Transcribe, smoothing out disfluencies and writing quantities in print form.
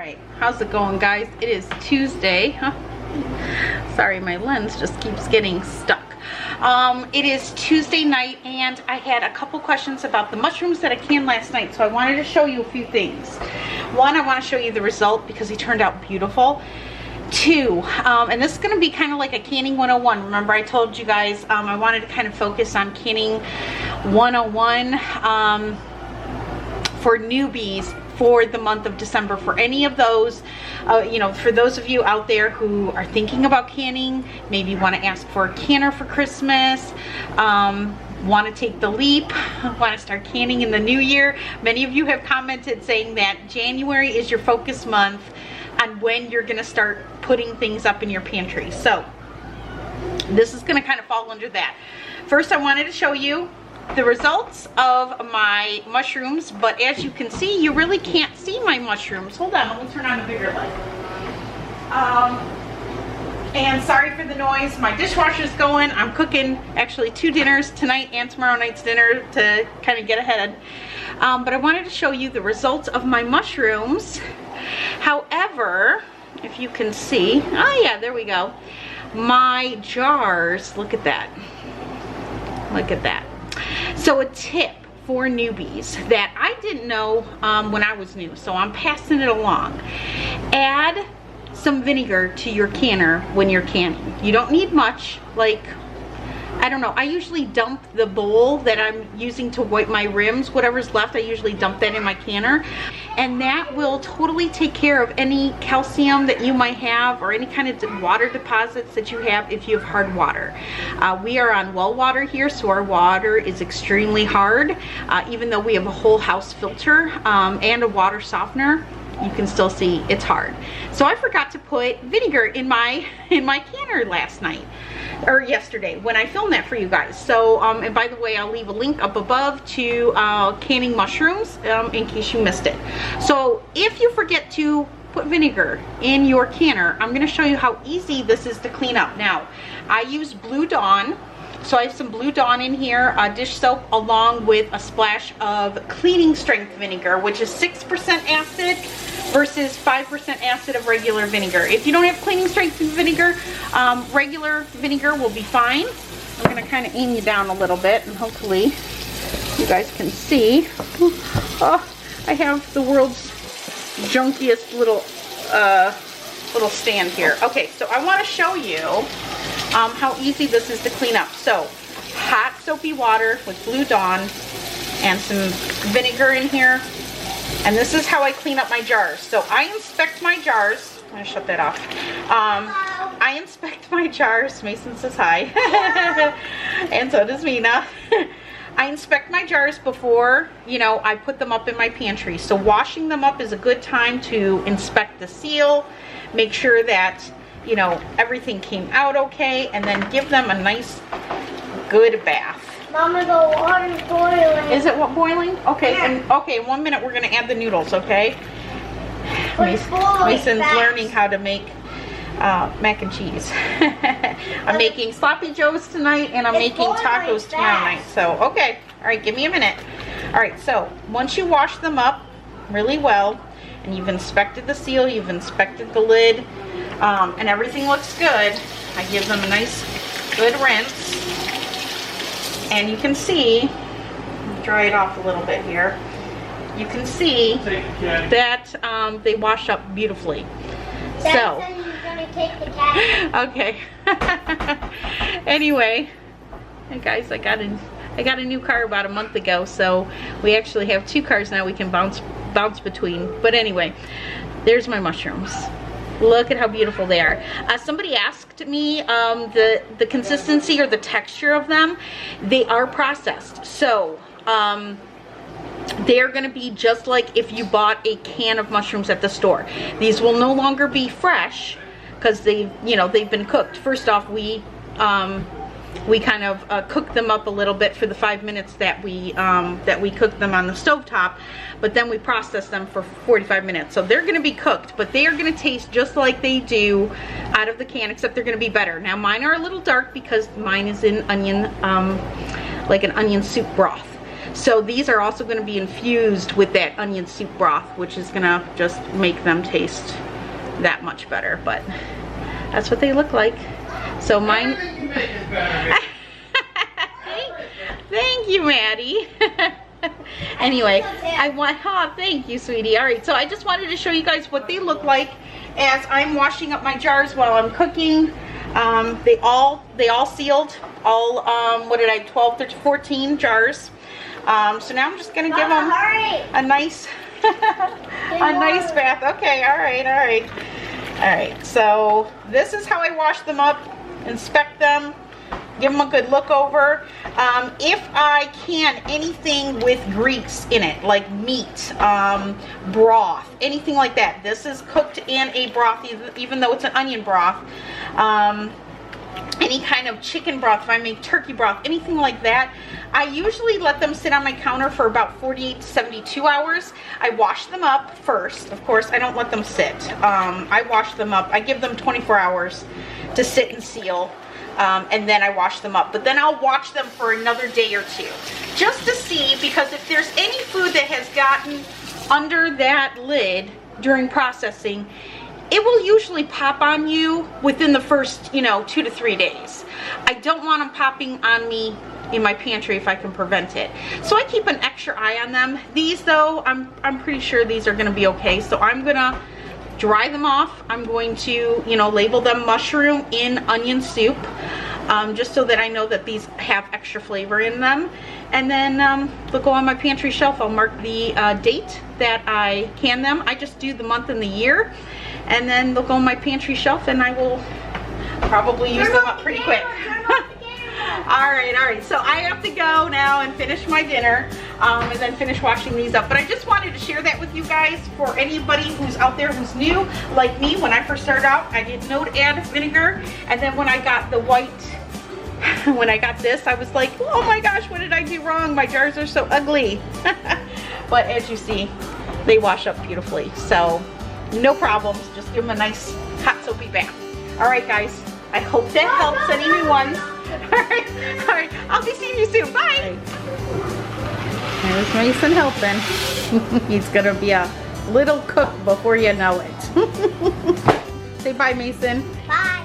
right, how's it going, guys? It is Tuesday. Huh? Sorry, my lens just keeps getting stuck. It is Tuesday night, and I had a couple questions about the mushrooms that I canned last night, so I wanted to show you a few things. One, I want to show you the result because he turned out beautiful. Two, and this is going to be kind of like a canning 101. Remember, I told you guys I wanted to kind of focus on canning 101 for newbies for the month of December. For any of those, you know, for those of you out there who are thinking about canning, maybe want to ask for a canner for Christmas, want to take the leap, want to start canning in the new year. Many of you have commented saying that January is your focus month on when you're going to start putting things up in your pantry. So this is going to kind of fall under that. First, I wanted to show you the results of my mushrooms, but as you can see, you really can't see my mushrooms. Hold on, let me turn on a bigger light. And sorry for the noise, my dishwasher's going. I'm cooking actually 2 dinners, tonight and tomorrow night's dinner, to kind of get ahead. But I wanted to show you the results of my mushrooms. However, if you can see, oh yeah, there we go. My jars, look at that. Look at that. So a tip for newbies that I didn't know when I was new, so I'm passing it along. Add some vinegar to your canner when you're canning. You don't need much, like, I don't know, I usually dump the bowl that I'm using to wipe my rims, whatever's left, I usually dump that in my canner, and that will totally take care of any calcium that you might have or any kind of water deposits that you have if you have hard water. We are on well water here, so our water is extremely hard. Even though we have a whole house filter and a water softener, you can still see it's hard. So I forgot to put vinegar in my canner last night, or yesterday when I filmed that for you guys. So and by the way, I'll leave a link up above to canning mushrooms in case you missed it. So if you forget to put vinegar in your canner, I'm going to show you how easy this is to clean up. Now, I use Blue Dawn. So I have some Blue Dawn in here, dish soap, along with a splash of cleaning strength vinegar, which is 6% acid versus 5% acid of regular vinegar. If you don't have cleaning strength vinegar, regular vinegar will be fine. I'm going to kind of aim you down a little bit, and hopefully you guys can see. Oh, I have the world's junkiest little stand here. Okay, so I want to show you how easy this is to clean up. So hot soapy water with Blue Dawn and some vinegar in here, and this is how I clean up my jars. So I inspect my jars. I'm gonna shut that off. I inspect my jars. Mason says hi. And so does Mina. I inspect my jars before, you know, I put them up in my pantry. So washing them up is a good time to inspect the seal, make sure that, you know, everything came out okay, and then give them a nice, good bath. Mama, the water's boiling. Is it boiling? Okay, yeah. And okay, in 1 minute we're gonna add the noodles, okay? Mason's learning how to make mac and cheese. I'm making sloppy joes tonight, and I'm making tacos tomorrow night. So, okay, all right, give me a minute. All right, so once you wash them up really well, and you've inspected the seal, you've inspected the lid, and everything looks good, I give them a nice good rinse. And you can see, dry it off a little bit here, you can see that they wash up beautifully. So, take the cat. Okay. Anyway, hey guys, I got a new car about a month ago, so we actually have 2 cars now we can bounce between. But anyway, there's my mushrooms. Look at how beautiful they are. Somebody asked me the consistency or the texture of them. They are processed, so they are going to be just like if you bought a can of mushrooms at the store. These will no longer be fresh because they've been cooked. First off, we kind of cook them up a little bit for the 5 minutes that we cook them on the stovetop, but then we process them for 45 minutes. So they're going to be cooked, but they are going to taste just like they do out of the can, except they're going to be better. Now mine are a little dark because mine is in onion, like an onion soup broth. So these are also going to be infused with that onion soup broth, which is going to just make them taste that much better. But that's what they look like. So mine... Thank you, Maddie. Anyway, thank you, sweetie. All right, so I just wanted to show you guys what they look like as I'm washing up my jars while I'm cooking. They all sealed, all, what did I, 12 to 14 jars. So now I'm just gonna give them a nice, a nice bath. Okay, all right. So this is how I wash them up, inspect them, give them a good look over. If I can, anything with grease in it, like meat, broth, anything like that. This is cooked in a broth, even though it's an onion broth. Any kind of chicken broth, if I make turkey broth, anything like that, I usually let them sit on my counter for about 48 to 72 hours. I wash them up first. Of course, I don't let them sit. I wash them up. I give them 24 hours to sit and seal. And then I wash them up. But then I'll watch them for another day or two, just to see, because if there's any food that has gotten under that lid during processing, it will usually pop on you within the first, 2 to 3 days. I don't want them popping on me in my pantry if I can prevent it. So I keep an extra eye on them. These though, I'm pretty sure these are gonna be okay. So I'm gonna dry them off. I'm going to, label them mushroom in onion soup, just so that I know that these have extra flavor in them. And then they'll go on my pantry shelf. I'll mark the date that I can them. I just do the month and the year. And then they'll go on my pantry shelf, and I will probably use them up pretty quick. All right. So I have to go now and finish my dinner, and then finish washing these up. But I just wanted to share that with you guys for anybody who's out there who's new, like me. When I first started out, I didn't know to add vinegar. And then when I got the white, when I got this, I was like, oh my gosh, what did I do wrong? My jars are so ugly. But as you see, they wash up beautifully. So no problems. Just give them a nice hot soapy bath. All right, guys. I hope that helps any new ones. All right. I'll be seeing you soon. Bye. There's Mason helping. He's gonna be a little cook before you know it. Say bye, Mason. Bye.